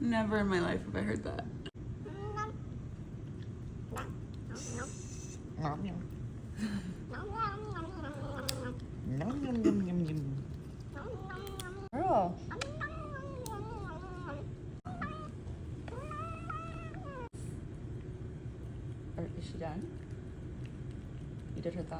Never in my life have I heard that. Girl. Is she done? You did her thumb.